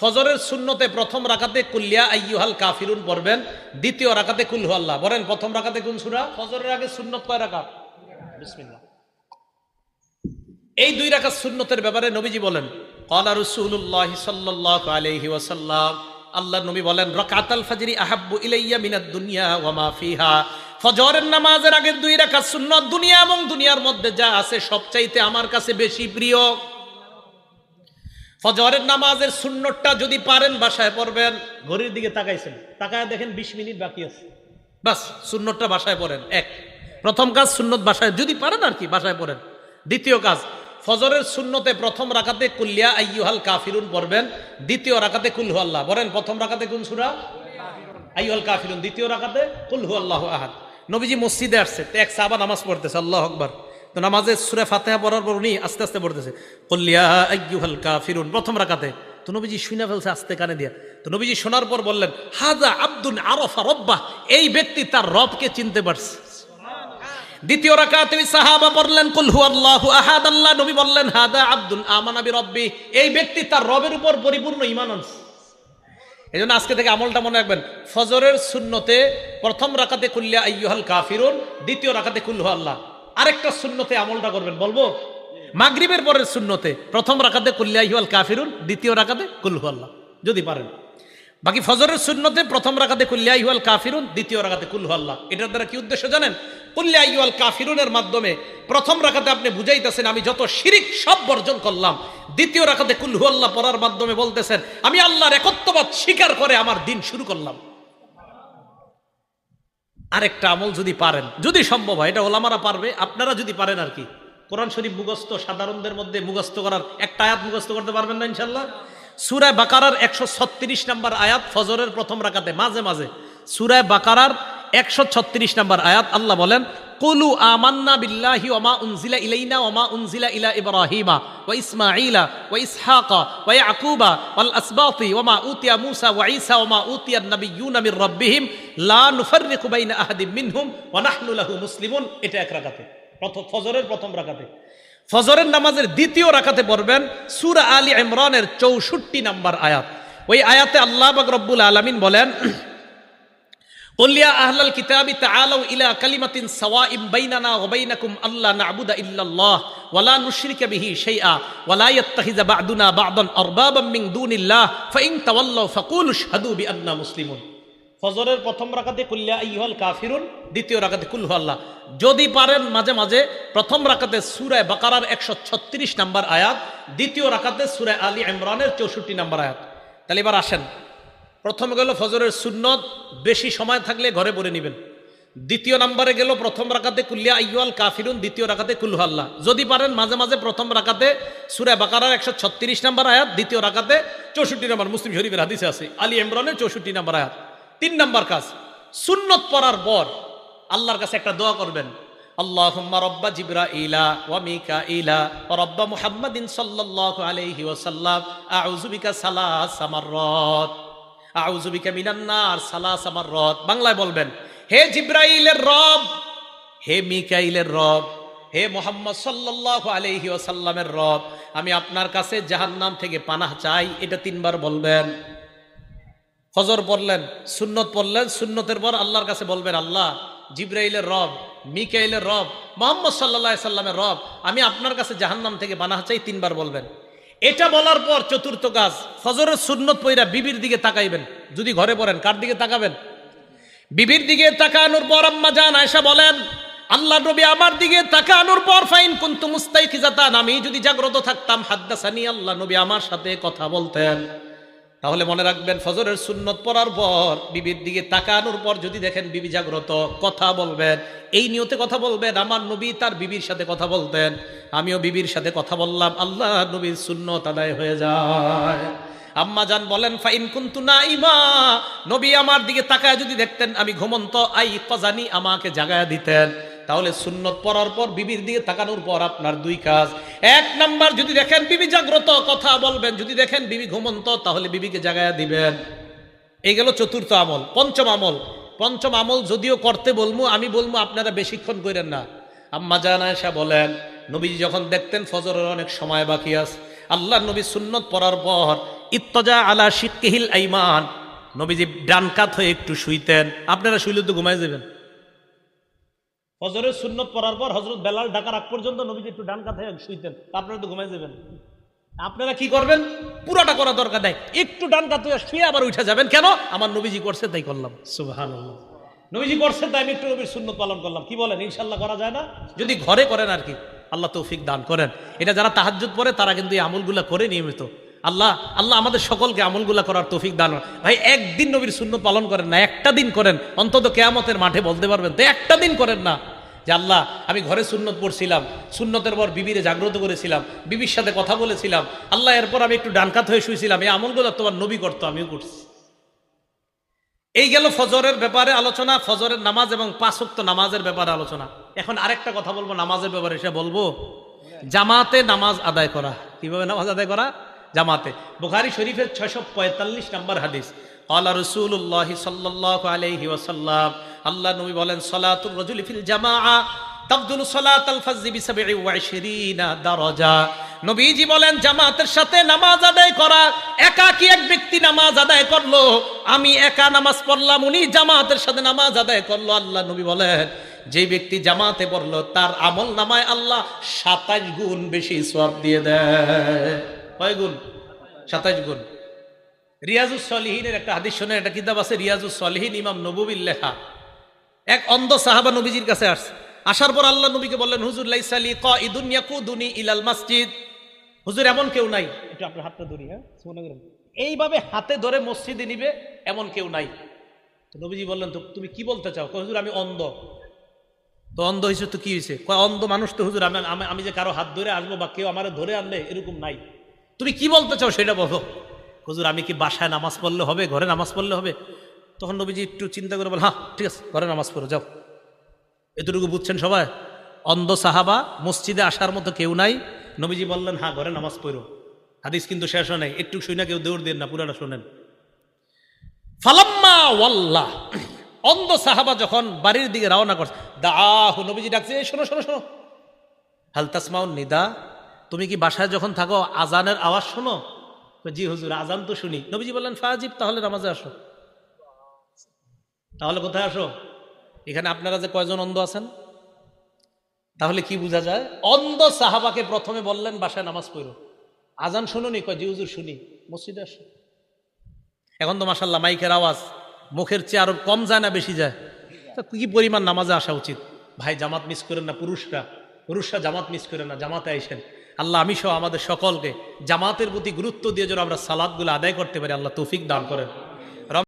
ফজরের সুন্নতে প্রথম রাকাতে কুল্লিয়া আইয়ুহাল কাফিরুন পড়বেন, দ্বিতীয় রাকাতে কুল হু আল্লাহ। বলেন প্রথম রাকাতে কোন সূরা? ফজরের আগে সুন্নত কয় রাকাত? বিসমিল্লাহ। এই দুই রাকাত সুন্নতের ব্যাপারে নবীজি বলেন, ক্বালা রাসূলুল্লাহ সাল্লাল্লাহু আলাইহি ওয়াসাল্লাম, আল্লাহর নবী বলেন, রাকাতাল ফজরি আহাব্বু ইলাইয়া মিনাদ দুনিয়া ওয়া মা ফিহা। ফজরের নামাজের আগের দুই রাকাত সুন্নত দুনিয়া এবং দুনিয়ার মধ্যে যা আছে সবচাইতে আমার কাছে বেশি প্রিয়। ফজরের নামাজের সুন্নতটা যদি পারেন বাসায় পড়বেন। ঘড়ির দিকে তাকাইছেন, তাকায় দেখেন 20 মিনিট বাকি আছে, বাস সুন্নতটা বাসায় পড়েন। এক, প্রথম কাজ সুন্নত বাসায় যদি পারেন আর কি বাসায় পড়েন। দ্বিতীয় কাজ, ফজরের সুন্নতে প্রথম রাকাতে কুল্লিয়া আইয়ুহাল কাফিরুন পড়বেন, দ্বিতীয় রাকাতে কুল হু আল্লাহ। বলেন প্রথম রাকাতে কোন সূরা? আইয়ুহাল কাফিরুন, দ্বিতীয় রাকাতে কুল হু আল্লাহু আহাদ। নবীজি মসজিদে আসছে, তো এক সাহাবা নামাজ পড়তেছে, আল্লাহু আকবার। তো নামাজে সূরা ফাতিহা পড়ার পর উনি আস্তে আস্তে পড়তেছে কুল ইয়া আইয়ুহাল কাফিরুন প্রথম রাকাতে। তো নবীজি শুনে ফেলছে আস্তে কানে দিয়া। তো নবীজি শোনার পর বললেন, হাযা আব্দুন আরাফা রাব্বাহ, এই ব্যক্তি তার রবকে চিনতে পারছে। দ্বিতীয় রাকাতে ওই সাহাবা পড়লেন কুল হু আল্লাহু আহাদ, আল্লাহ নবী বললেন, হাযা আব্দুন আমানা বিরাব্বি, এই ব্যক্তি তার রবের উপর পরিপূর্ণ ঈমান আনছে। এজন্য আজকে থেকে আমলটা মনে রাখবেন, ফজরের সুন্নতে প্রথম রাকাতে কুল্লিয়া আইয়ুহাল কাফিরুন, দ্বিতীয় রাকাতে কুল হু আল্লাহ। আরেকটা সুন্নতে আমলটা করবেন, বলবো? মাগরিবের পরের সুন্নতে প্রথম রাকাতে কুল্লিয়া আইয়ুহাল কাফিরুন, দ্বিতীয় রাকাতে কুল হু আল্লাহ যদি পারেন। বাকি ফজরের সুন্নতে প্রথম রাকাতে কুল্লিয়া আইয়ুহাল কাফিরুন, দ্বিতীয় রাকাতে কুল হু আল্লাহ। এটার দ্বারা কি উদ্দেশ্য জানেন? কুল্লিয়া আইয়ুহাল কাফিরুনের মাধ্যমে প্রথম রাকাতে আপনি বুঝাইতেছেন আমি যত শিরিক সব বর্জন করলাম। দ্বিতীয় রাকাতে কুল হু আল্লাহ পড়ার মাধ্যমে বলতেছেন আমি আল্লাহর একত্ববাদ স্বীকার করে আমার দিন শুরু করলাম। আরেকটা আমল যদি পারেন, যদি সম্ভব হয়, এটা ওলামারা পারবে, আপনারা যদি পারেন আর কি, কোরআন শরীফ মুখস্থ সাধারণদের মধ্যে মুখস্থ করার একটা আয়াত মুখস্থ করতে পারবেন না ইনশাল্লাহ? সূরা বাকারার 136 নম্বর আয়াত ফজরের প্রথম রাকাতে মাঝে মাঝে, সূরা বাকারার 136 নম্বর আয়াত আল্লাহ বলেন, কুলু আমান্না বিল্লাহি ওয়া মা উনজিলা ইলাইনা ওয়া মা উনজিলা ইলা ইব্রাহিমা ওয়া ইসমাঈলা ওয়া ইসহাকা ওয়া ইয়াকুবা ওয়াল আসবাতি ওয়া মা উতিয়া মূসা ওয়া ঈসা ওয়া মা উতিয়ান নাবিয়্যুনা মির রাব্বিহিম লা নুফাররিকু বাইনা আহাদিম মিনহুম ওয়া নাহনু লাহু মুসলিমুন। এটা এক রাকাতে, ফজরের প্রথম রাকাতে। ফজরের নামাজের দ্বিতীয় রাকাতে পড়বেন সূরা আলী ইমরানের 64 নম্বর আয়াত। ওই আয়াতে আল্লাহ পাক রব্বুল আলামিন বলেন, কুল ইয়া আহলাল কিতাবি তাআলাউ ইলা কালিমাতিন সাওয়াইন বাইনানা ওয়া বাইনাকুম আল্লা না'বুদা ইল্লাল্লাহ ওয়া লা নুশরিকা বিহি শাইআ ওয়া লা ইয়াত্তাখিযা বা'দুনা বা'দান আরবাবাম মিন দুনিল্লাহ ফাইন তাওয়াল্লাউ ফাকুলু আশহাদু বিআন্না মুসলিমুন। ফজরের প্রথম রাকাতে কুল ইয়া আইয়ুহাল কাফিরুন, দ্বিতীয় রাকাতে কুল হু আল্লাহ। যদি পারেন মাঝে মাঝে প্রথম রাকাতে সূরা বাকারার 136 নম্বর আয়াত, দ্বিতীয় রাকাতে সূরা আলী ইমরানের 64 নম্বর আয়াত। তাহলে এবার আসেন, প্রথম গেল ফজরের সুন্নত, বেশি সময় থাকলে ঘরে পড়ে নেবেন। দ্বিতীয় নম্বরে গেল প্রথম রাকাতে কুল্লিয়া আইয়ুহাল কাফিরুন, দ্বিতীয় রাকাতে কুল হু আল্লাহ। যদি পারেন মাঝে মাঝে প্রথম রাকাতে সূরা বাকারার 136 নম্বর আয়াত, দ্বিতীয় রাকাতে 64 নম্বর, মুসলিম শরীফের হাদিসে আছে আলী ইমরানের 64 নম্বর আয়াত। 3 নম্বর কাজ, সুন্নত পড়ার পর আল্লাহর কাছে একটা দোয়া করবেন, আল্লাহুম্মা রাব্বা জিবরাইলা ওয়া মিকাইলা ওয়া রাব্বা মুহাম্মাদিন সাল্লাল্লাহু আলাইহি ওয়াসাল্লাম আউযু বিকা সালাসা মাররাত আউযু বিকা মিনান নার সালাসা মাররাত। বাংলায় বলবেন, হে জিবরাইলের রব, হে মিকাইলের রব, হে মুহাম্মদ সাল্লাল্লাহু আলাইহি ওয়াসাল্লামের রব, আমি আপনার কাছে জাহান্নাম থেকে পানাহ চাই। এটা 3 বার বলবেন। ফজর পড়লেন, সুন্নত পড়লেন, সুন্নতের পর আল্লাহর কাছে বলবেন, আল্লাহ জিবরাইলের রব, মিকাইলের রব, মুহাম্মদ সাল্লাল্লাহু আলাইহি সাল্লামের রব, আমি আপনার কাছে জাহান্নাম থেকে পানাহ চাই। 3 বার বলবেন। এটা বলার পর চতুর্থ কাজ, ফজরের সুন্নত পইরা বিবির দিকে তাকাইবেন। যদি ঘরে পড়েন, কার দিকে তাকাবেন? বিবির দিকে তাকানোর পর আম্মা জান আয়েশা বলেন, আল্লাহ নবী আমার দিকে তাকানোর পর ফাইন কুনতু মুস্তাইকিজাতান, আমি যদি জাগ্রত থাকতাম, হাদ্দাসানি, আল্লাহ নবী আমার সাথে কথা বলতেন। তাহলে মনে রাখবেন, ফজরের সুন্নত পড়ার পর বিবির দিকে তাকানোর পর যদি দেখেন বিবি জাগ্রত, কথা বলবেন। এই নিয়তে কথা বলবেন, আমার নবী তার বিবির সাথে কথা বলতেন, আমিও বিবির সাথে কথা বললাম, আল্লাহ নবীর সুন্নত আদায় হয়ে যায়। আম্মা জান বলেন, ফাইন কুনতু নাইমা, নবী আমার দিকে তাকায় যদি দেখতেন আমি ঘুমন্ত, আই কজানি, আমাকে জাগায়া দিতেন। তাহলে সুন্নত পড়ার পর বিবির দিকে তাকানোর পর আপনার 2 কাজ। 1 নাম্বার, যদি দেখেন বিবি জাগ্রত, কথা বলবেন। যদি দেখেন বিবি ঘুমন্ত, তাহলে বিবিকে জাগায়া দিবেন। এই গেল চতুর্থ আমল। পঞ্চম আমল যদিও করতে বলবো, আমি বলবো আপনারা বেশিক্ষণ করেন না। আম্মা জান আয়েশা বলেন, নবীজি যখন দেখতেন ফজরের অনেক সময় বাকি আছে, আল্লাহর নবী সুন্নত পড়ার পর ইত্তজা আলা শিক্কিহিল আইমান, নবীজি ডান কাত হয়ে একটু শুইতেন। আপনারা শুইলে তো ঘুমাই যাবেন। ফজরের সুন্নত পড়ার পর হযরত বেলাল ডাকার আগ পর্যন্ত নবীজি একটু ডান কাত হয়ে শুইতেন, আপনারা তো ঘুমাই যাবেন। আপনারা কি করবেন? পুরাটা করা দরকার নাই, একটু ডান কাত হয়ে শুয়ে আবার উঠে যাবেন। কেন? আমার নবীজি করছে তাই করলাম। সুবহানাল্লাহ, নবীজি করছে তাই আমি একটু নবীর সুন্নত পালন করলাম। কি বলেন? ইনশাআল্লাহ করা যায় না? যদি ঘরে করেন আর কি। আল্লাহ তৌফিক দান করেন। এটা যারা তাহাজ্জুদ পড়ে তারা কিন্তু এই আমলগুলা করে নিয়মিত। আল্লাহ আমাদের সকলকে আমলগুলা করার তৌফিক দান করেন। ভাই একদিন নবীর সুন্নত পালন করেন না, একটা দিন করেন, অন্তত কিয়ামতের মাঠে বলতে পারবেন তো একটা দিন করেন না যে আল্লাহ আমি ঘরে সুন্নত পড়ছিলাম, সুন্নতের পর বিবিরে জাগ্রত করেছিলাম, বিবির সাথে কথা বলেছিলাম, আল্লাহ এরপর আমি একটু ডানকাত হয়ে শুয়েছিলাম, এই আমলগুলো তোমার নবী করতো, আমিও করছি। এই গেল ফজরের ব্যাপারে আলোচনা, ফজরের নামাজ এবং 5 ওয়াক্ত নামাজের ব্যাপারে আলোচনা। এখন আরেকটা কথা বলবো নামাজের ব্যাপারে, সে বলবো জামাতে নামাজ আদায় করা। কিভাবে নামাজ আদায় করা? জামাতে। বুখারী শরীফের 645 নম্বর হাদিস, ক্বালা রাসূলুল্লাহ সাল্লাল্লাহু আলাইহি ওয়াসাল্লাম, আল্লাহ নবী বলেন, সালাতুর রাজুলি ফিল জামাআ তাফদুলু সালাতাল ফাজরি বি27 দারাজা। নবীজি বলেন জামাতের সাথে নামাজ আদায় করা, একাকী এক ব্যক্তি নামাজ আদায় করলো, আমি একা নামাজ পড়লাম, উনি জামাতের সাথে নামাজ আদায় করলো, আল্লাহ নবী বলেন যে ব্যক্তি জামাতে পড়লো তার আমল নামায় আল্লাহ 27 গুণ বেশি সওয়াব দিয়ে দেয়। কয় গুণ? 27 গুণ। রিয়াজুস সলিহিনের একটা হাদিস শুনে, একটা কিতাব আছে রিয়াজুস সলিহিন, ইমাম নববীর লেখা। এক অন্ধ সাহাবা নবীজির কাছে আসছে, আসার পর আল্লাহ নবীকে বললেন, হুজুর লাইসা লি কাইদুন ইয়াকুদুনি ইলাল মসজিদ, হুজুর এমন কেউ নাই, একটু আপনার হাতটা ধরি, হ্যাঁ এইভাবে হাতে ধরে মসজিদে নিবে এমন কেউ নাই। তো নবীজি বললেন, তো তুমি কি বলতে চাও? হুজুর আমি অন্ধ। তো অন্ধ হয়েছে তো কি হয়েছে? অন্ধ মানুষ তো হুজুর, আমি যে কারো হাত ধরে আসবো বা কেউ আমার ধরে আনলে এরকম নাই, তুমি কি বলতে চাও সেটা বলো। হুজুর আমি কি বাসায় নামাজ পড়লে হবে, ঘরে নামাজ পড়লে হবে? তখন নবীজি একটু চিন্তা করে বল, হ্যাঁ ঠিক আছে, ঘরে নামাজ পড়ো যাও। এতটুকু বুঝছেন সবাই? অন্ধ সাহাবা, মসজিদে আসার মতো কেউ নাই, নবীজি বললেন হ্যাঁ ঘরে নামাজ পড়ো। হাদিস কিন্তু শেষ হয় নাই, একটু শুই না, কেউ দৌড় দেন না, পুরাটা শোনেন। ফালাম্মা ওয়াল্লাহ, অন্ধ সাহাবা যখন বাড়ির দিকে রওনা করছে, দাহু, নবীজি ডাকছে, শোনো শোনো শোনো, হাল তাসমাউন নিদা, তুমি কি বাসায় যখন থাকো আজানের আওয়াজ শোনো? জি হুজুর আজান তো শুনি। নবীজি বললেন ফাজিব, তাহলে নামাজে আসো। তাহলে কোথায় আসো? এখানে আপনারা যে কয়জন অন্ধ আছেন, তাহলে কি বোঝা যায়? অন্ধ সাহাবাকে প্রথমে বললেন বাসায় নামাজ পড়ো, আজান শুনুনি? কয় জি হুজুর শুনি, মসজিদে আসো। এখন তো মাশাআল্লাহ মাইকের আওয়াজ মুখের চেয়ে আরো কম যায় না বেশি যায়? কি পরিমাণ নামাজে আসা উচিত। ভাই জামাত মিস করেন না, পুরুষরা জামাত মিস করেন না, জামাতে আইসেন। আল্লাহ আমি সহ আমাদের সকলকে জামাতের প্রতি গুরুত্ব দিয়ে যেন আমরা সালাতগুলো আদায় করতে পারি, আল্লাহ তৌফিক দান করেন।